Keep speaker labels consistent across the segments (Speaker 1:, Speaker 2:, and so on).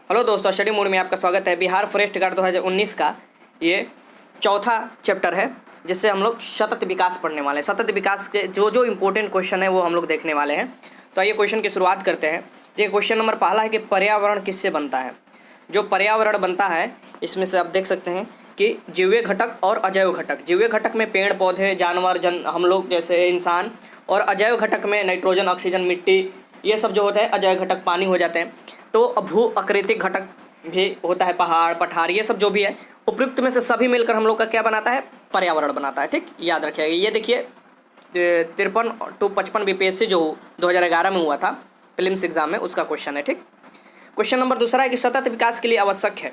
Speaker 1: Hello दोस्तों, study mode में आपका स्वागत है। बिहार फॉरेस्ट गार्ड 2019 का ये चौथा चैप्टर है, जिससे हम लोग सतत विकास पढ़ने वाले हैं। सतत विकास के जो जो इम्पोर्टेंट क्वेश्चन है वो हम लोग देखने वाले हैं। तो आइए क्वेश्चन की शुरुआत करते हैं। ये क्वेश्चन नंबर पहला है कि पर्यावरण किससे बनता है। जो पर्यावरण बनता है इसमें से आप देख सकते हैं कि जीवीय घटक और अजैव घटक। जीवीय घटक में पेड़ पौधे, जानवर, हम लोग जैसे इंसान, और अजैव घटक में नाइट्रोजन, ऑक्सीजन, मिट्टी, ये सब जो होता है अजैव घटक पानी हो जाते हैं। तो भू आकृतिक घटक भी होता है, पहाड़, पठार, ये सब जो भी है उपयुक्त में से सभी मिलकर हम लोग का क्या बनाता है, पर्यावरण बनाता है। ठीक, याद रखिएगा। ये देखिए 53 to 55 बीपीएससी जो 2011 में हुआ था प्रीलिम्स एग्जाम में, उसका क्वेश्चन है। ठीक, क्वेश्चन नंबर दूसरा है कि सतत विकास के लिए आवश्यक है।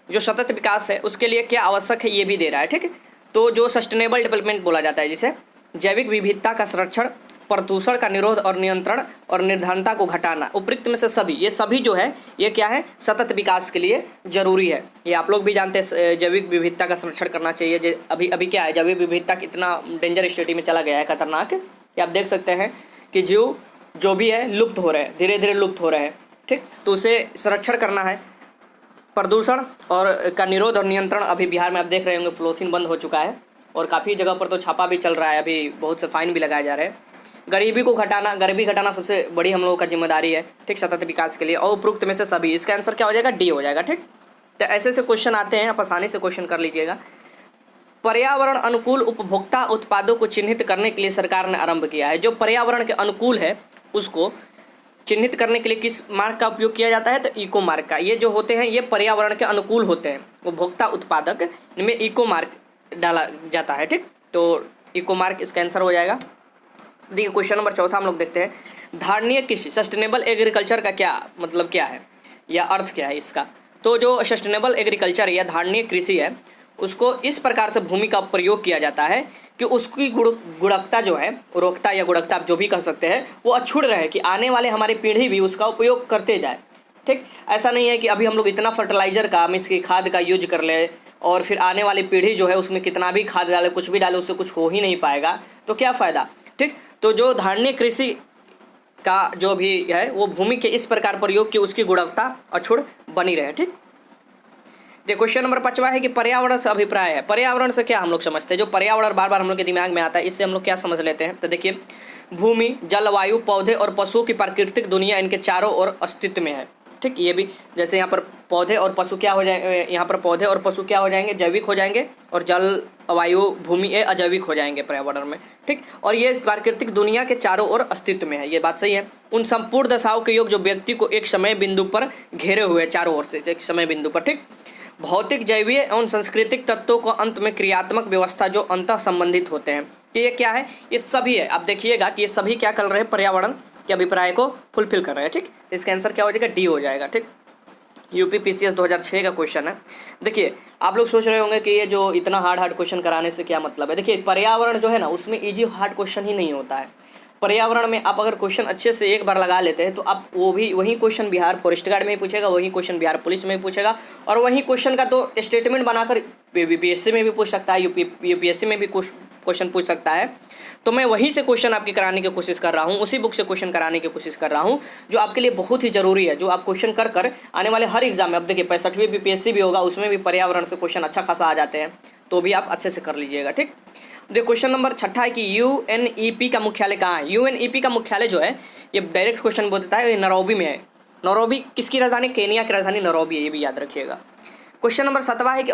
Speaker 1: जो सतत विकास है उसके लिए क्या आवश्यक है ये भी दे रहा है। ठीक, तो जो सस्टेनेबल डेवलपमेंट बोला जाता है, जिसे जैविक विविधता का संरक्षण, प्रदूषण का निरोध और नियंत्रण और निर्धनता को घटाना, उपयुक्त में से सभी, ये सभी जो है ये क्या है, सतत विकास के लिए जरूरी है। ये आप लोग भी जानते हैं, जैविक विविधता का संरक्षण करना चाहिए। अभी अभी क्या है, जैविक विविधता कितना डेंजर स्थिति में चला गया है, खतरनाक, कि आप देख सकते हैं कि जीव जो भी है लुप्त हो रहे हैं, धीरे धीरे लुप्त हो रहे हैं। ठीक, तो उसे संरक्षण करना है। प्रदूषण और का निरोध और नियंत्रण, अभी बिहार में आप देख रहे होंगे पॉलीथीन बंद हो चुका है और काफ़ी जगह पर तो छापा भी चल रहा है, अभी बहुत से फाइन भी लगाए जा रहे हैं। गरीबी को घटाना, गरीबी घटाना सबसे बड़ी हम लोगों का जिम्मेदारी है। ठीक, सतत विकास के लिए। और उपयुक्त में से सभी, इसका आंसर क्या हो जाएगा, डी हो जाएगा। ठीक, तो ऐसे से क्वेश्चन आते हैं, आप आसानी से क्वेश्चन कर लीजिएगा। पर्यावरण अनुकूल उपभोक्ता उत्पादों को चिन्हित करने के लिए सरकार ने आरंभ किया है। जो पर्यावरण के अनुकूल है उसको चिन्हित करने के लिए किस मार्क का उपयोग किया जाता है, तो इको मार्क का। ये जो होते हैं ये पर्यावरण के अनुकूल होते हैं, उपभोक्ता उत्पादक, इनमें इको मार्क डाला जाता है। ठीक, तो इको मार्क इसका आंसर हो जाएगा। देखिए क्वेश्चन नंबर चौथा हम लोग देखते हैं। धारणीय कृषि, सस्टेनेबल एग्रीकल्चर का क्या मतलब क्या है या अर्थ क्या है इसका। तो जो सस्टेनेबल एग्रीकल्चर या धारणीय कृषि है उसको इस प्रकार से भूमि का प्रयोग किया जाता है कि उसकी गुणवत्ता जो है, उर्वरकता या गुणवत्ता आप जो भी कह सकते हैं, वो अछूट रहे, कि आने वाले हमारी पीढ़ी भी उसका उपयोग करते जाए। ठीक, ऐसा नहीं है कि अभी हम लोग इतना फर्टिलाइजर का, इसकी खाद का यूज कर ले और फिर आने वाली पीढ़ी जो है उसमें कितना भी खाद डाले, कुछ भी डाले, उससे कुछ हो ही नहीं पाएगा, तो क्या फ़ायदा। ठीक, तो जो धारणीय कृषि का जो भी है वो भूमि के इस प्रकार प्रयोग कि उसकी गुणवत्ता अछूट बनी रहे। ठीक, देखिए क्वेश्चन नंबर 5वां है कि पर्यावरण से अभिप्राय है। पर्यावरण से क्या हम लोग समझते हैं, जो पर्यावरण बार बार हम लोग के दिमाग में आता है, इससे हम लोग क्या समझ लेते हैं। तो देखिए भूमि, जलवायु, पौधे और पशुओं की प्राकृतिक दुनिया इनके चारों ओर अस्तित्व में है। ठीक, ये भी जैसे यहाँ पर पौधे और पशु क्या हो जाएंगे, यहाँ पर पौधे और पशु क्या हो जाएंगे, जैविक हो जाएंगे, और जल, वायु, भूमि ये अजैविक हो जाएंगे पर्यावरण में। ठीक, और ये प्राकृतिक दुनिया के चारों ओर अस्तित्व में है, ये बात सही है। उन संपूर्ण दशाओं के योग जो व्यक्ति को एक समय बिंदु पर घेरे हुए चारों ओर से, एक समय बिंदु पर। ठीक, भौतिक, जैवीय एवं सांस्कृतिक तत्वों को अंत में क्रियात्मक व्यवस्था जो अंतः संबंधित होते हैं। तो ये क्या है, ये सभी है। आप देखिएगा कि ये सभी क्या कर रहे हैं, पर्यावरण के अभिप्राय को फुलफिल कर रहे हैं। ठीक, इसका आंसर क्या हो जाएगा, डी हो जाएगा। ठीक, यूपी पीसीएस 2006 का क्वेश्चन है। देखिए आप लोग सोच रहे होंगे कि ये जो इतना हार्ड क्वेश्चन कराने से क्या मतलब है। देखिए पर्यावरण जो है ना उसमें इजी हार्ड क्वेश्चन ही नहीं होता है। पर्यावरण में आप अगर क्वेश्चन अच्छे से एक बार लगा लेते हैं तो आप वही क्वेश्चन बिहार फॉरेस्ट गार्ड में ही पूछेगा, वही क्वेश्चन बिहार पुलिस में भी पूछेगा, और वही क्वेश्चन का तो स्टेटमेंट बनाकर बीपीएससी में भी पूछ सकता है, यूपीएससी में भी क्वेश्चन पूछ सकता है। तो मैं वहीं से क्वेश्चन आपकी कराने की कोशिश कर रहा हूँ, उसी बुक से क्वेश्चन कराने की कोशिश कर रहा हूँ, जो आपके लिए बहुत ही जरूरी है, जो आप क्वेश्चन कर कर आने वाले हर एग्जाम में, अब देखिए 65वीं बीपीएससी भी होगा, उसमें भी पर्यावरण से क्वेश्चन अच्छा खासा आ जाते हैं, तो भी आप अच्छे से कर लीजिएगा। ठीक, देखिए क्वेश्चन नंबर 6 है कि यूएनईपी का मुख्यालय कहाँ है। यूएनईपी का मुख्यालय जो है, ये डायरेक्ट क्वेश्चन बोल देता है, ये नैरोबी में है। नैरोबी किसकी राजधानी, केनिया की राजधानी नैरोबी है, ये भी याद रखिएगा। क्वेश्चन नंबर 7 है कि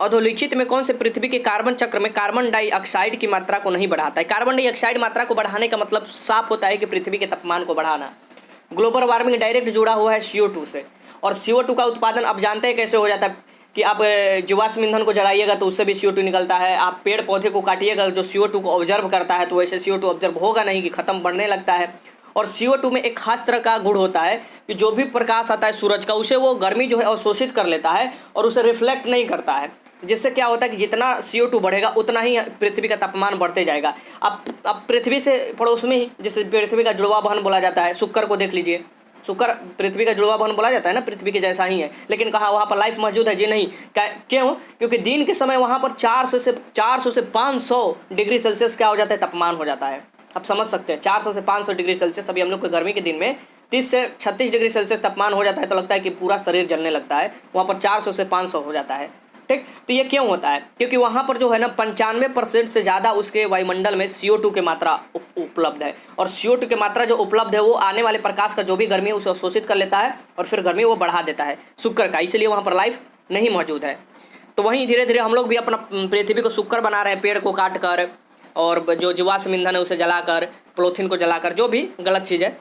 Speaker 1: अधोलिखित में कौन से पृथ्वी के कार्बन चक्र में कार्बन डाइऑक्साइड की मात्रा को नहीं बढ़ाता है। कार्बन डाइऑक्साइड मात्रा को बढ़ाने का मतलब साफ होता है कि पृथ्वी के तापमान को बढ़ाना। ग्लोबल वार्मिंग डायरेक्ट जुड़ा हुआ है CO2 से, और CO2 का उत्पादन आप जानते हैं कैसे हो जाता है, कि आप जीवाश्म ईंधन को जलाइएगा तो उससे भी CO2 निकलता है। आप पेड़ पौधे को काटिएगा जो CO2 को ऑब्जर्व करता है, तो वैसे CO2 ऑब्जर्व होगा नहीं, कि खत्म बढ़ने लगता है। और CO2 में एक खास तरह का गुण होता है कि जो भी प्रकाश आता है सूरज का, उसे वो गर्मी जो है अवशोषित कर लेता है और उसे रिफ्लेक्ट नहीं करता है, जिससे क्या होता है कि जितना CO2 बढ़ेगा उतना ही पृथ्वी का तापमान बढ़ते जाएगा। अब पृथ्वी से पड़ोस में ही, जिसे पृथ्वी का जुड़वा बहन बोला जाता है, शुक्र को देख लीजिए, शुक्र पृथ्वी का जुड़वा बहन बोला जाता है ना, पृथ्वी के जैसा ही है, लेकिन कहा वहाँ पर लाइफ मौजूद है, जी नहीं। क्यों, क्योंकि दिन के समय वहाँ पर 400 से 500 डिग्री सेल्सियस क्या हो जाता है, तापमान हो जाता है। आप समझ सकते हैं 400 से 500 डिग्री सेल्सियस अभी हम लोग को गर्मी के दिन में 30 से 36 डिग्री सेल्सियस तापमान हो जाता है तो लगता है कि पूरा शरीर जलने लगता है, वहाँ पर 400 से 500 हो जाता है। ठीक, तो ये क्यों होता है? क्योंकि वहाँ पर जो है ना 95% से ज़्यादा उसके वायुमंडल में CO2 की मात्रा उपलब्ध है, और CO2 की मात्रा जो उपलब्ध है वो आने वाले प्रकाश का जो भी गर्मी है उसे अवशोषित कर लेता है और फिर गर्मी वो बढ़ा देता है शुक्र का, इसलिए वहाँ पर लाइफ नहीं मौजूद है। तो वहीं धीरे धीरे हम लोग भी अपना पृथ्वी को शुक्र बना रहे हैं, पेड़ को काट कर और जो जीवाश्म ईंधन है उसे जलाकर, पॉलीथीन को जलाकर, जो भी गलत चीज़ है।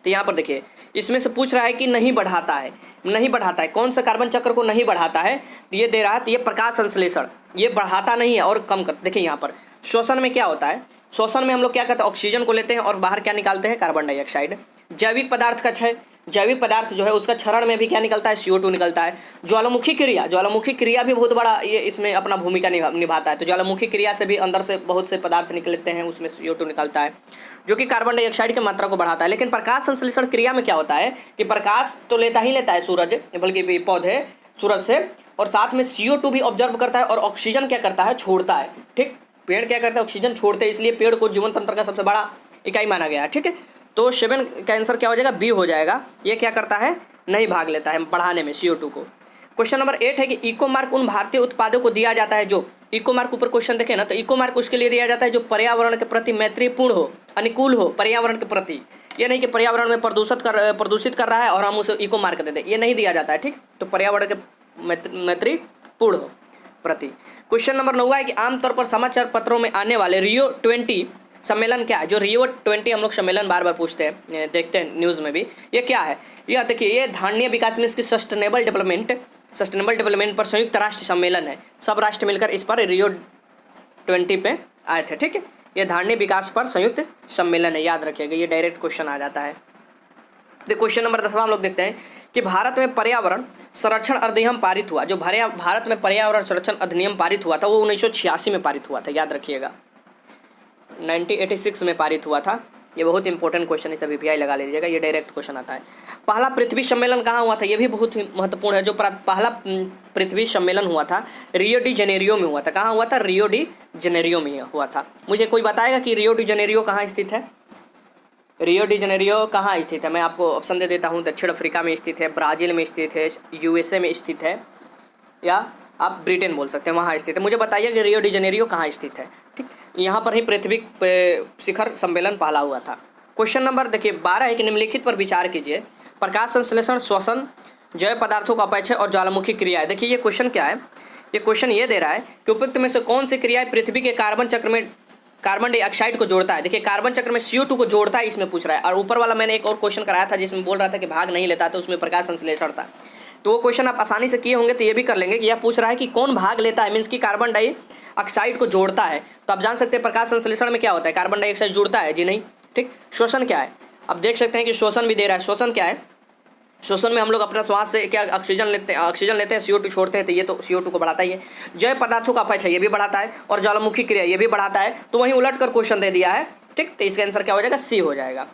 Speaker 1: तो यहाँ पर देखिए इसमें से पूछ रहा है कि नहीं बढ़ाता है, नहीं बढ़ाता है, कौन सा कार्बन चक्र को नहीं बढ़ाता है? ये दे रहा है, तो ये प्रकाश संश्लेषण, ये बढ़ाता नहीं है और कम कर। देखिए यहाँ पर श्वसन में क्या होता है, श्वसन में हम लोग क्या करते हैं, ऑक्सीजन को लेते हैं और बाहर क्या निकालते हैं, कार्बन डाइऑक्साइड। जैविक पदार्थ का क्षय, जैविक पदार्थ जो है उसका क्षरण में भी क्या निकलता है, CO2 निकलता है। ज्वालामुखी क्रिया, ज्वालामुखी क्रिया भी बहुत बड़ा ये इसमें अपना भूमिका निभाता है। तो ज्वालामुखी क्रिया से भी अंदर से बहुत से पदार्थ निकलते हैं, उसमें CO2 निकलता है जो कि कार्बन डाइऑक्साइड की मात्रा को बढ़ाता है। लेकिन प्रकाश संश्लेषण क्रिया में क्या होता है कि प्रकाश तो लेता ही लेता है सूरज, बल्कि पौधे सूरज से, और साथ में CO2 भी ऑब्जर्व करता है और ऑक्सीजन क्या करता है, छोड़ता है। ठीक, पेड़ क्या करता है, ऑक्सीजन छोड़ते हैं, इसलिए पेड़ को जीवन तंत्र का सबसे बड़ा इकाई माना गया है। ठीक है, तो 7 का आंसर क्या हो जाएगा, बी हो जाएगा। ये क्या करता है, नहीं भाग लेता है बढ़ाने में CO2 को। क्वेश्चन नंबर 8 है कि इको मार्क उन भारतीय उत्पादों को दिया जाता है जो, इको मार्क ऊपर क्वेश्चन देखें ना, तो इको मार्क उसके लिए दिया जाता है जो पर्यावरण के प्रति मैत्रीपूर्ण हो, अनुकूल हो पर्यावरण के प्रति। ये नहीं कि पर्यावरण में प्रदूषित कर रहा है और हम उसे इको मार्क दे दें, ये नहीं दिया जाता है। ठीक, तो पर्यावरण के मैत्रीपूर्ण हो प्रति। क्वेश्चन नंबर 9 है कि आमतौर पर समाचार पत्रों में आने वाले Rio 20 सम्मेलन क्या है? जो Rio 20 हम लोग सम्मेलन बार बार पूछते हैं, देखते हैं न्यूज़ में भी, ये क्या है? यह देखिए, ये धारणीय विकास में इसकी सस्टेनेबल डेवलपमेंट पर संयुक्त राष्ट्र सम्मेलन है। सब राष्ट्र मिलकर इस पर Rio 20 पे आए थे। ठीक है, ये धारणीय विकास पर संयुक्त सम्मेलन है, याद रखिएगा, ये डायरेक्ट क्वेश्चन आ जाता है। तो क्वेश्चन नंबर 10 हम लोग देखते हैं कि भारत में पर्यावरण संरक्षण अधिनियम पारित हुआ। जो भारत में पर्यावरण संरक्षण अधिनियम पारित हुआ था वो 1986 में पारित हुआ था, याद रखिएगा, 1986 में पारित हुआ था। ये बहुत इंपॉर्टेंट क्वेश्चन है, सभी VI लगा लीजिएगा, ये डायरेक्ट क्वेश्चन आता है। पहला पृथ्वी सम्मेलन कहाँ हुआ था? ये भी बहुत ही महत्वपूर्ण है। जो पहला पृथ्वी सम्मेलन हुआ था रियो डी जेनेरियो में हुआ था। कहाँ हुआ था? रियो डी जेनेरियो में हुआ था। मुझे कोई बताएगा कि रियो डी जेनेरियो कहाँ स्थित है? रियो डी जेनेरियो कहाँ स्थित है? मैं आपको ऑप्शन दे देता हूँ। दक्षिण अफ्रीका में स्थित है, ब्राज़ील में स्थित है, USA में स्थित है, या आप ब्रिटेन बोल सकते हैं, वहाँ स्थित है। मुझे बताइए कि रियो डी जेनेरियो कहाँ स्थित है। ठीक, यहाँ पर ही पृथ्वी शिखर सम्मेलन पहला हुआ था। क्वेश्चन नंबर देखिए 12 है कि निम्नलिखित पर विचार कीजिए। प्रकाश संश्लेषण, श्वसन, जैव पदार्थों का अपचय और ज्वालामुखी क्रियाएं। देखिए ये क्वेश्चन क्या है, ये क्वेश्चन ये दे रहा है कि उपयुक्त में से कौन सी क्रियाएं पृथ्वी के कार्बन चक्र में कार्बन डाइऑक्साइड को जोड़ता है। देखिए कार्बन चक्र में CO2 को जोड़ता है, इसमें पूछ रहा है। और ऊपर वाला मैंने एक और क्वेश्चन कराया था जिसमें बोल रहा था कि भाग नहीं लेता था, उसमें प्रकाश संश्लेषण था। तो वो क्वेश्चन आप आसानी से किए होंगे, तो ये भी कर लेंगे कि यह पूछ रहा है कि कौन भाग लेता है, मीन्स कि कार्बन डाइऑक्साइड को जोड़ता है। तो आप जान सकते हैं प्रकाश संश्लेषण में क्या होता है, कार्बन डाइऑक्साइड जुड़ता है जी नहीं। ठीक, श्वसन क्या है? अब देख सकते हैं कि श्वसन भी दे रहा है। श्वसन क्या है? श्वसन में हम लोग अपना श्वास से क्या ऑक्सीजन लेते हैं, CO2 छोड़ते हैं, तो ये तो CO2 को बढ़ाता ही है। जैव पदार्थों का अपचय ये भी बढ़ाता है, और ज्वालामुखी क्रिया ये भी बढ़ाता है। तो वहीं उलट कर क्वेश्चन दे दिया है। ठीक, तो इसका आंसर क्या हो जाएगा? C हो जाएगा।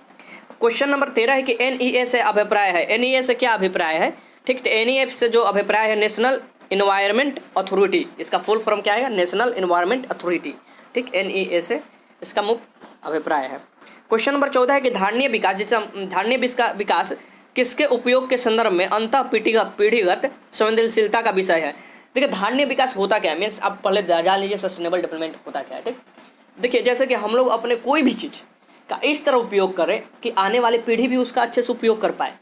Speaker 1: क्वेश्चन नंबर 13 है कि NEA से अभिप्राय है। NEA से क्या अभिप्राय है? ठीक, तो NEA से जो अभिप्राय है नेशनल इन्वायरमेंट अथॉरिटी, इसका फुल फॉर्म क्या है? National environment authority. ठीक, NEA से इसका मुख्य अभिप्राय है। क्वेश्चन नंबर 14 है कि धारणीय विकास, जिसे धारणीय विकास किसके उपयोग के संदर्भ में अंतः पीढ़ीगत संवेदनशीलता का विषय है। देखिए धारणीय विकास होता क्या है, मीन्स आप पहले जान लीजिए सस्टेनेबल डेवलपमेंट होता क्या है। ठीक, देखिए जैसे कि हम लोग अपने कोई भी चीज़ का इस तरह उपयोग करें कि आने वाली पीढ़ी भी उसका अच्छे से उपयोग कर पाए।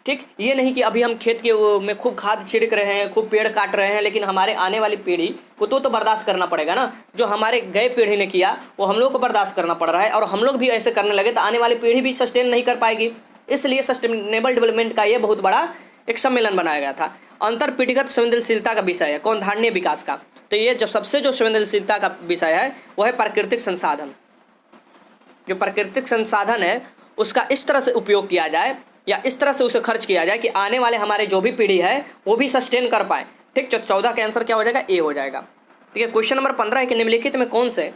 Speaker 1: ठीक, ये नहीं कि अभी हम खेत के में खूब खाद छिड़क रहे हैं, खूब पेड़ काट रहे हैं, लेकिन हमारे आने वाली पीढ़ी को तो बर्दाश्त करना पड़ेगा ना। जो हमारे गए पीढ़ी ने किया वो हम लोग को बर्दाश्त करना पड़ रहा है, और हम लोग भी ऐसे करने लगे तो आने वाली पीढ़ी भी सस्टेन नहीं कर पाएगी। इसलिए सस्टेनेबल डेवलपमेंट का ये बहुत बड़ा एक सम्मेलन बनाया गया था। अंतर पीढ़ीगत संवेदनशीलता का विषय है कौन? धारणीय विकास का। तो ये जब सबसे जो संवेदनशीलता का विषय है वो है प्राकृतिक संसाधन। जो प्राकृतिक संसाधन है उसका इस तरह से उपयोग किया जाए या इस तरह से उसे खर्च किया जाए कि आने वाले हमारे जो भी पीढ़ी है वो भी सस्टेन कर पाए। ठीक, 14 का आंसर क्या हो जाएगा? A हो जाएगा। ठीक है, क्वेश्चन नंबर 15 है कि निम्नलिखित में कौन से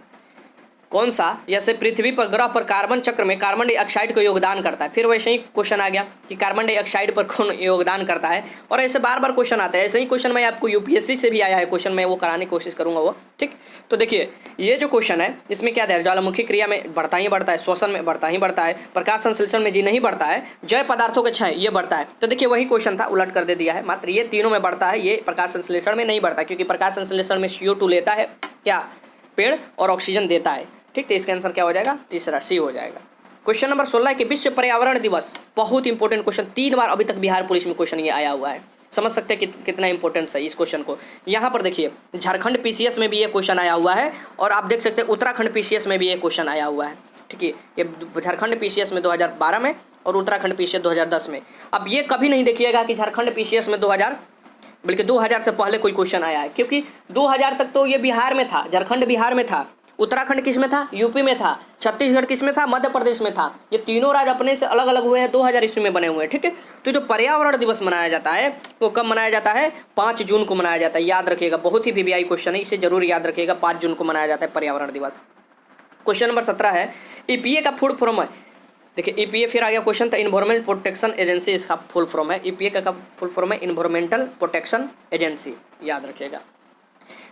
Speaker 1: कौन सा जैसे पृथ्वी पर ग्रह पर कार्बन चक्र में कार्बन डाइऑक्साइड को योगदान करता है। फिर वैसे ही क्वेश्चन आ गया कि कार्बन डाइऑक्साइड पर कौन योगदान करता है, और ऐसे बार बार क्वेश्चन आते हैं। ऐसे ही क्वेश्चन मैं आपको यूपीएससी से भी आया है क्वेश्चन, मैं वो कराने की कोशिश करूंगा वो, ठीक। तो देखिए ये जो क्वेश्चन है इसमें क्या है, ज्वालामुखी क्रिया में बढ़ता ही बढ़ता है, श्वसन में बढ़ता ही बढ़ता है, प्रकाश संश्लेषण में जी नहीं बढ़ता है, जय पदार्थों के क्षय ये बढ़ता है। तो देखिए वही क्वेश्चन था, उलट कर दे दिया है, मात्र ये तीनों में बढ़ता है, ये प्रकाश संश्लेषण में नहीं बढ़ता, क्योंकि प्रकाश संश्लेषण में CO2 लेता है क्या, पेड़, और ऑक्सीजन देता है, ठीक। तो इसका आंसर क्या हो जाएगा, तीसरा सी हो जाएगा। क्वेश्चन नंबर 16 कि विश्व पर्यावरण दिवस, बहुत इंपॉर्टेंट क्वेश्चन, 3 बार अभी तक बिहार पुलिस में क्वेश्चन ये आया हुआ है, समझ सकते हैं कितना इंपॉर्टेंस है इस क्वेश्चन को। यहाँ पर देखिए झारखंड PCS में भी ये क्वेश्चन आया हुआ है, और आप देख सकते हैं उत्तराखंड PCS में भी ये क्वेश्चन आया हुआ है, ठीक है। ये झारखंड PCS में 2012 में और उत्तराखंड PCS 2010 में। अब ये कभी नहीं देखिएगा कि झारखंड PCS में 2000 से पहले कोई क्वेश्चन आया है, क्योंकि 2000 तक तो ये बिहार में था, झारखंड बिहार में था, उत्तराखंड किस में था, यूपी में था, छत्तीसगढ़ किस में था, मध्य प्रदेश में था। ये तीनों राज्य अपने से अलग अलग हुए हैं, 2000 ईस्वी में बने हुए हैं, ठीक है। तो जो पर्यावरण दिवस मनाया जाता है वो कब मनाया जाता है, 5 जून को मनाया जाता है, याद रखिएगा, बहुत ही VVI क्वेश्चन है, इसे जरूर याद रखिएगा, 5 जून को मनाया जाता है पर्यावरण दिवस। क्वेश्चन नंबर 17 है EPA का फुल फॉर्म है, देखिए EPA फिर आ गया क्वेश्चन था, इन्वायरमेंट प्रोटेक्शन एजेंसी इसका फुल फॉर्म है, EPA का फुल फॉर्म है इन्वायरमेंटल प्रोटेक्शन एजेंसी, याद रखिएगा।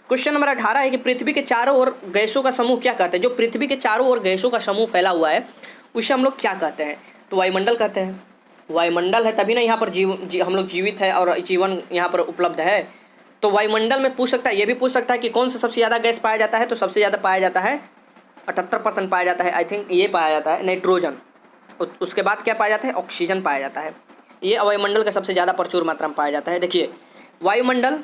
Speaker 1: क्वेश्चन नंबर 18 है कि पृथ्वी के चारों ओर गैसों का समूह क्या कहते हैं, जो पृथ्वी के चारों ओर गैसों का समूह फैला हुआ है उसे हम लोग क्या कहते हैं, तो वायुमंडल कहते हैं। वायुमंडल है तभी ना यहाँ पर हम लोग जीवित है और जीवन यहाँ पर उपलब्ध है। तो वायुमंडल में पूछ सकता है, ये भी पूछ सकता है कि कौन सा सबसे ज़्यादा गैस पाया जाता है, तो सबसे ज़्यादा पाया जाता है 78% पाया जाता है, आई थिंक ये पाया जाता है नाइट्रोजन, उसके बाद क्या पाया जाता है, ऑक्सीजन पाया जाता है। ये वायुमंडल का सबसे ज़्यादा प्रचुर मात्रा में पाया जाता है। देखिए वायुमंडल,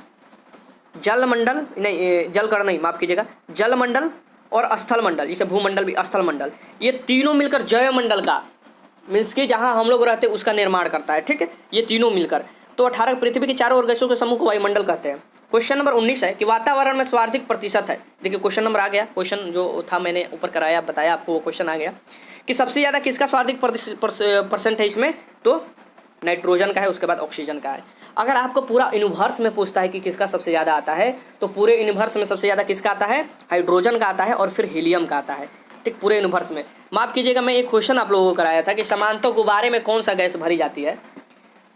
Speaker 1: जलमंडल नहीं, जलकर नहीं, माफ़ कीजिएगा, जलमंडल और स्थल मंडल, जिसे भूमंडल भी स्थल मंडल, ये तीनों मिलकर जैवमंडल का, मीन्स कि जहाँ हम लोग रहते हैं उसका निर्माण करता है, ठीक है, ये तीनों मिलकर। तो 18 पृथ्वी के चारों ओर गैसों के समूह को वायुमंडल कहते हैं। क्वेश्चन नंबर 19 है कि वातावरण में सर्वाधिक प्रतिशत है, देखिए क्वेश्चन नंबर आ गया, क्वेश्चन जो था मैंने ऊपर कराया बताया आपको, वो क्वेश्चन आ गया कि सबसे ज़्यादा किसका सर्वाधिक परसेंट है इसमें, तो नाइट्रोजन का है, उसके बाद ऑक्सीजन का है। अगर आपको पूरा यूनिवर्स में पूछता है कि किसका सबसे ज़्यादा आता है, तो पूरे यूनिवर्स में सबसे ज़्यादा किसका आता है, हाइड्रोजन का आता है, और फिर हीलियम का आता है, ठीक, पूरे यूनिवर्स में। माफ़ कीजिएगा, मैं एक क्वेश्चन आप लोगों को कराया था कि समानता गुब्बारे में कौन सा गैस भरी जाती है,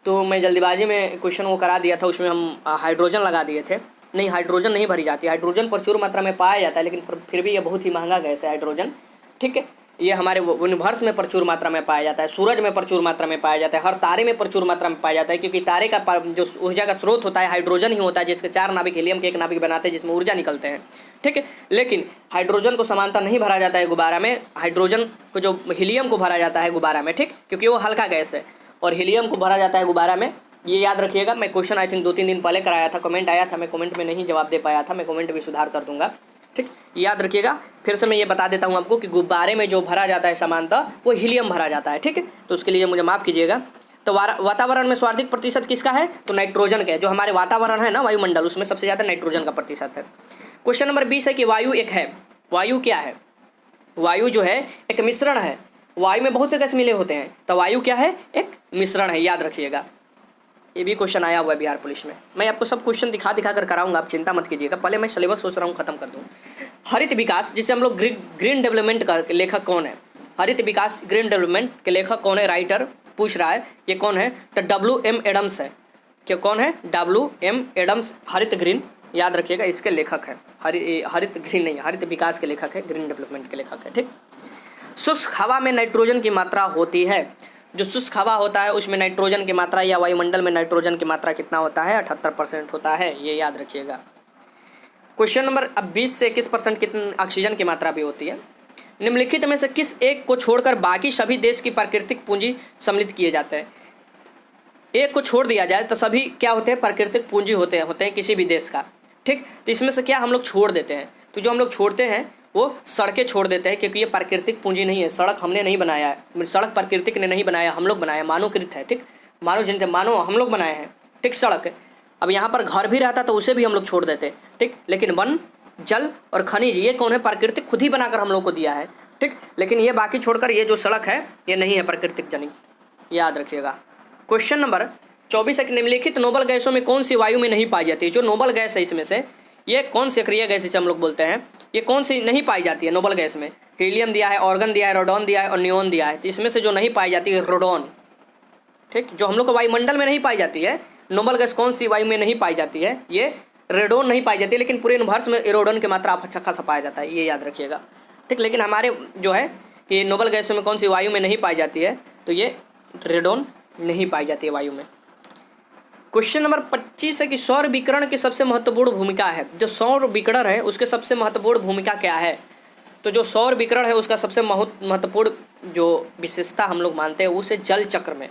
Speaker 1: तो मैं जल्दीबाजी में क्वेश्चन वो करा दिया था, उसमें हम हाइड्रोजन लगा दिए थे। नहीं, हाइड्रोजन नहीं भरी जाती, हाइड्रोजन प्रचुर मात्रा में पाया जाता है, लेकिन फिर भी ये बहुत ही महंगा गैस है हाइड्रोजन, ठीक है। ये हमारे यूनिवर्स में प्रचुर मात्रा में पाया जाता है, सूरज में प्रचुर मात्रा में पाया जाता है, हर तारे में प्रचुर मात्रा में पाया जाता है, क्योंकि तारे का जो ऊर्जा का स्रोत होता है हाइड्रोजन ही होता है, जिसके 4 नाभिक हीलियम के 1 नाभिक बनाते हैं, जिसमें ऊर्जा निकलते हैं, ठीक है। लेकिन हाइड्रोजन को समानता नहीं भरा जाता है गुब्बारा में, हाइड्रोजन को जो हीलियम को भरा जाता है गुब्बारा में, ठीक, क्योंकि वो हल्का गैस है, और हीलियम को भरा जाता है गुब्बारा में, ये याद रखिएगा। मैं क्वेश्चन आई थिंक 2-3 दिन पहले कराया था, कमेंट आया था, मैं कमेंट में नहीं जवाब दे पाया था, मैं कमेंट भी सुधार कर दूंगा, ठीक, याद रखिएगा। फिर से मैं ये बता देता हूँ आपको कि गुब्बारे में जो भरा जाता है सामान्यतः वो हीलियम भरा जाता है, ठीक है, तो उसके लिए मुझे माफ़ कीजिएगा। तो वातावरण में सर्वाधिक प्रतिशत किसका है, तो नाइट्रोजन का है, जो हमारे वातावरण है ना वायुमंडल, उसमें सबसे ज़्यादा नाइट्रोजन का प्रतिशत है। क्वेश्चन नंबर 20 है कि वायु एक है, वायु क्या है, वायु जो है एक मिश्रण है, वायु में बहुत से गैस मिले होते हैं, तो वायु क्या है, एक मिश्रण है, याद रखिएगा। ये भी क्वेश्चन आया हुआ है बिहार पुलिस में, मैं आपको सब क्वेश्चन दिखा कर कराऊंगा, आप चिंता मत कीजिएगा। पहले मैं सिलेबस सोच रहा हूँ खत्म कर दूँ। हरित विकास, जिसे हम लोग ग्रीन डेवलपमेंट का लेखक कौन है, हरित विकास ग्रीन डेवलपमेंट के लेखक कौन है, राइटर पूछ रहा है, ये कौन है, तो WM एडम्स है, क्या कौन है, WM एडम्स, हरित ग्रीन, याद रखिएगा, इसके लेखक है, हरित ग्रीन नहीं, हरित विकास के लेखक है, ग्रीन डेवलपमेंट के लेखक है, ठीक। शुष्क हवा में नाइट्रोजन की मात्रा होती है, जो शुष्क हवा होता है उसमें नाइट्रोजन की मात्रा, या वायुमंडल में नाइट्रोजन की मात्रा कितना होता है, 78% होता है, ये याद रखिएगा। क्वेश्चन नंबर 20 से 21% कितनी ऑक्सीजन की मात्रा भी होती है। निम्नलिखित में से किस एक को छोड़कर बाकी सभी देश की प्राकृतिक पूंजी सम्मिलित किए जाते हैं, एक को छोड़ दिया जाए तो सभी क्या होते हैं, प्राकृतिक पूंजी होते हैं किसी भी देश का, ठीक। तो इसमें से क्या हम लोग छोड़ देते हैं, तो जो हम लोग छोड़ते हैं वो सड़कें छोड़ देते हैं, क्योंकि ये प्राकृतिक पूंजी नहीं है, सड़क हमने नहीं बनाया है, सड़क प्राकृतिक ने नहीं बनाया, हम लोग बनाया, मानवकृत है, ठीक, मानव हम लोग बनाए हैं, ठीक, सड़क। अब यहाँ पर घर भी रहता तो उसे भी हम लोग छोड़ देते, ठीक, लेकिन वन, जल और खनिज ये कौन है, प्राकृतिक खुद ही बनाकर हम लोग को दिया है, ठीक, लेकिन ये बाकी छोड़कर ये जो सड़क है ये नहीं है प्राकृतिक जनित, याद रखिएगा। क्वेश्चन नंबर 24 है, निम्नलिखित नोबल गैसों में कौन सी वायु में नहीं पाई जाती है, जो नोबल गैस है इसमें से ये कौन सी अक्रिय गैस इसे हम लोग बोलते हैं, ये कौन सी नहीं पाई जाती है नोबल गैस में, हीलियम दिया है, ऑर्गन दिया है, रेडॉन दिया है और नियोन दिया है। तो इसमें से जो नहीं पाई जाती है रेडॉन, ठीक, जो हम लोग को वायुमंडल में नहीं पाई जाती है। नोबल गैस कौन सी वायु में नहीं पाई जाती है? ये रेडॉन नहीं पाई जाती है, लेकिन पूरे यूनिवर्स में रेडॉन की मात्रा अच्छा खासा पाया जाता है, ये याद रखिएगा, ठीक। लेकिन हमारे जो है कि नोबल गैसों में कौन सी वायु में नहीं पाई जाती है? तो ये रेडॉन नहीं पाई जाती है वायु में। क्वेश्चन नंबर 25 है कि सौर विकिरण की सबसे महत्वपूर्ण भूमिका है। जो सौर विकिरण है उसके सबसे महत्वपूर्ण भूमिका क्या है? तो जो सौर विकिरण है उसका सबसे महत्वपूर्ण जो विशेषता हम लोग मानते हैं उसे जल चक्र में,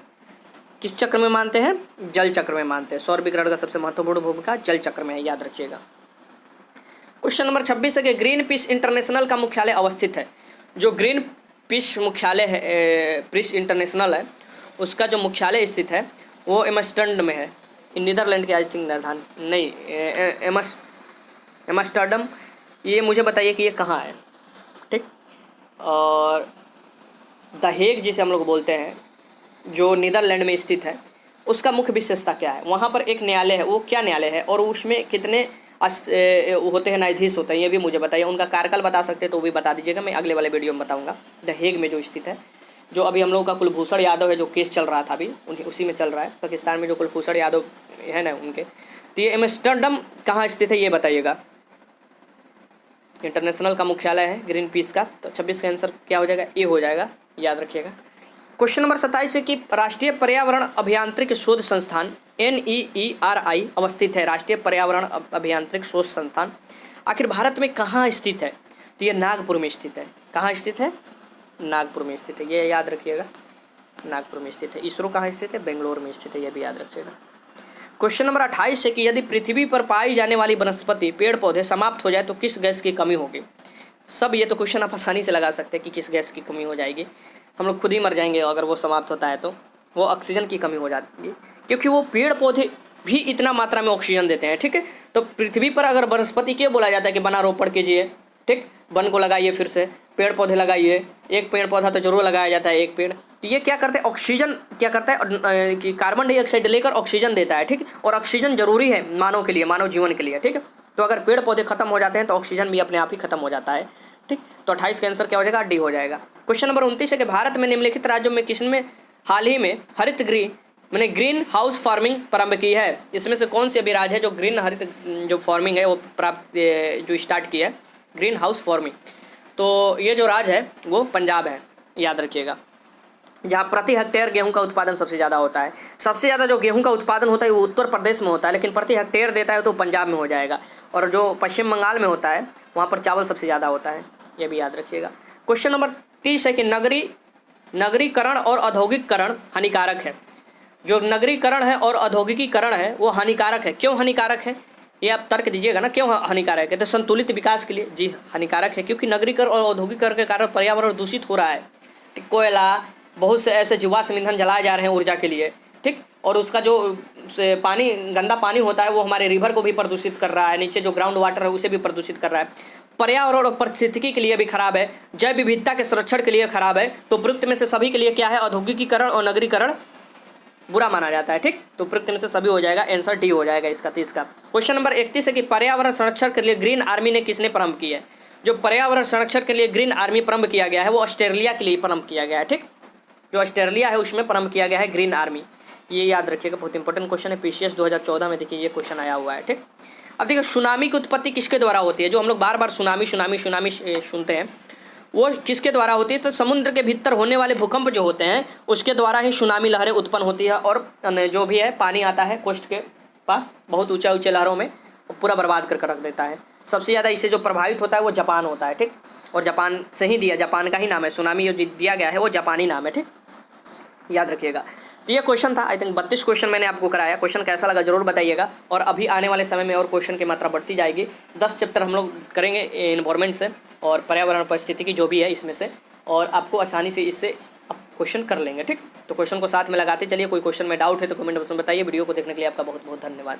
Speaker 1: किस चक्र में मानते हैं? जल चक्र में मानते हैं। सौर विकिरण का सबसे महत्वपूर्ण भूमिका जल चक्र में है, याद रखिएगा। क्वेश्चन नंबर 26 है कि ग्रीन पीस इंटरनेशनल का मुख्यालय अवस्थित है। जो ग्रीन पीस मुख्यालय है, पीस इंटरनेशनल है, उसका जो मुख्यालय स्थित है वो एम्स्टर्डम में है। नीदरलैंड के आई थिंक राजधानी नहीं, एम्स्टर्डम। ये मुझे बताइए कि ये कहाँ है, ठीक। और द हेग जिसे हम लोग बोलते हैं, जो नीदरलैंड में स्थित है, उसका मुख्य विशेषता क्या है? वहाँ पर एक न्यायालय है, वो क्या न्यायालय है और उसमें कितने होते हैं, न्यायाधीश होते हैं, ये भी मुझे बताइए। उनका कार्यकाल बता सकते हैं तो वो भी बता दीजिएगा, मैं अगले वाले वीडियो में बताऊँगा। द हेग में जो स्थित है, जो अभी हम लोगों का कुलभूषण यादव है, जो केस चल रहा था अभी उसी में चल रहा है, पाकिस्तान में जो कुलभूषण यादव है ना उनके। तो ये एम्स्टर्डम कहाँ स्थित है ये बताइएगा। इंटरनेशनल का मुख्यालय है ग्रीन पीस का। तो 26 का आंसर क्या हो जाएगा? ए हो जाएगा, याद रखिएगा। क्वेश्चन नंबर 27 है कि राष्ट्रीय पर्यावरण अभियांत्रिक शोध संस्थान NEERI अवस्थित है। राष्ट्रीय पर्यावरण अभियांत्रिक शोध संस्थान आखिर भारत में कहाँ स्थित है? तो ये नागपुर में स्थित है। कहाँ स्थित है? नागपुर में स्थित है, ये याद रखिएगा, नागपुर में स्थित है। इसरो कहाँ स्थित है? बेंगलोर में स्थित है, ये भी याद रखिएगा। क्वेश्चन नंबर 28 है कि यदि पृथ्वी पर पाई जाने वाली वनस्पति पेड़ पौधे समाप्त हो जाए तो किस गैस की कमी होगी? सब ये तो क्वेश्चन आप आसानी से लगा सकते हैं कि किस गैस की कमी हो जाएगी। हम लोग खुद ही मर जाएंगे अगर वो समाप्त होता है। तो वो ऑक्सीजन की कमी हो जाती है, क्योंकि वो पेड़ पौधे भी इतना मात्रा में ऑक्सीजन देते हैं, ठीक है। तो पृथ्वी पर अगर वनस्पति क्या बोला जाता है कि वना रोपण कीजिए, ठीक, वन को लगाइए, फिर से पेड़ पौधे लगाइए, एक पेड़ पौधा तो जरूर लगाया जाता है, एक पेड़। तो ये क्या करते हैं? ऑक्सीजन क्या करता है कि कार्बन डाइऑक्साइड लेकर ऑक्सीजन देता है, ठीक। और ऑक्सीजन जरूरी है मानव के लिए, मानव जीवन के लिए, ठीक है। तो अगर पेड़ पौधे खत्म हो जाते हैं तो ऑक्सीजन भी अपने आप ही खत्म हो जाता है, ठीक। तो 28 का आंसर क्या हो जाएगा? डी हो जाएगा। क्वेश्चन नंबर 29 है कि भारत में निम्नलिखित राज्यों में किसने हाल ही में हरित गृह मैंने ग्रीन हाउस फार्मिंग प्रारंभ की है? इसमें से कौन सी अभी राज्य है जो ग्रीन हरित जो फार्मिंग है वो जो स्टार्ट की है, ग्रीन हाउस फार्मिंग? तो ये जो राज्य है वो पंजाब है, याद रखिएगा, जहाँ प्रति हेक्टेयर गेहूं का उत्पादन सबसे ज़्यादा होता है। सबसे ज़्यादा जो गेहूं का उत्पादन होता है वो उत्तर प्रदेश में होता है, लेकिन प्रति हेक्टेयर देता है तो पंजाब में हो जाएगा। और जो पश्चिम बंगाल में होता है वहाँ पर चावल सबसे ज़्यादा होता है, ये भी याद रखिएगा। क्वेश्चन नंबर 30 है कि नगरीकरण और औद्योगिकरण हानिकारक है। जो नगरीकरण है और औद्योगिकीकरण है वो हानिकारक है। क्यों हानिकारक है ये आप तर्क दीजिएगा ना, क्यों हानिकारक है? तो संतुलित विकास के लिए जी हानिकारक है, क्योंकि नगरीकरण और औद्योगिकरण के कारण पर्यावरण दूषित हो रहा है। कोयला, बहुत से ऐसे जीवाश्म ईंधन जलाए जा रहे हैं ऊर्जा के लिए, ठीक। और उसका जो पानी, गंदा पानी होता है वो हमारे रिवर को भी प्रदूषित कर रहा है, नीचे जो ग्राउंड वाटर है उसे भी प्रदूषित कर रहा है। पर्यावरण और पारिस्थितिकी के लिए भी खराब है, जैव विविधता के संरक्षण के लिए खराब है। तो उपयुक्त में से सभी के लिए क्या है? औद्योगिकीकरण और नगरीकरण बुरा माना जाता है, ठीक। तो उपयुक्त में से सभी हो जाएगा, आंसर डी हो जाएगा इसका 30 का। क्वेश्चन नंबर 31 है कि पर्यावरण संरक्षण के लिए ग्रीन आर्मी ने किसने प्रारंभ की है? जो पर्यावरण संरक्षण के लिए ग्रीन आर्मी प्रारंभ किया गया है वो ऑस्ट्रेलिया के लिए प्रारंभ किया गया है, ठीक। जो ऑस्ट्रेलिया है उसमें प्रारंभ किया गया है ग्रीन आर्मी, ये याद रखिएगा, बहुत इंपॉर्टेंट क्वेश्चन है। PCS 2014 में देखिए ये क्वेश्चन आया हुआ है, ठीक। अब देखिए सुनामी की उत्पत्ति किसके द्वारा होती है? जो हम लोग बार बार सुनामी सुनते हैं वो किसके द्वारा होती है? तो समुद्र के भीतर होने वाले भूकंप जो होते हैं उसके द्वारा ही सुनामी लहरें उत्पन्न होती है। और जो भी है पानी आता है कोस्ट के पास बहुत ऊंचे लहरों में, वो पूरा बर्बाद कर रख देता है। सबसे ज़्यादा इससे जो प्रभावित होता है वो जापान होता है, ठीक। और जापान से ही दिया, जापान का ही नाम है, सुनामी जो दिया गया है वो जापानी नाम है, ठीक, याद रखिएगा। तो ये क्वेश्चन था, आई थिंक 32 क्वेश्चन मैंने आपको कराया। क्वेश्चन कैसा लगा जरूर बताइएगा। और अभी आने वाले समय में और क्वेश्चन की मात्रा बढ़ती जाएगी। 10 चैप्टर हम लोग करेंगे इन्वायरमेंट से और पर्यावरण परिस्थिति की जो भी है इसमें से, और आपको आसानी से इससे आप क्वेश्चन कर लेंगे, ठीक। तो क्वेश्चन को साथ में लगाते चलिए। कोई क्वेश्चन में डाउट है तो कमेंट बॉक्स में बताइए। वीडियो को देखने के लिए आपका बहुत बहुत धन्यवाद।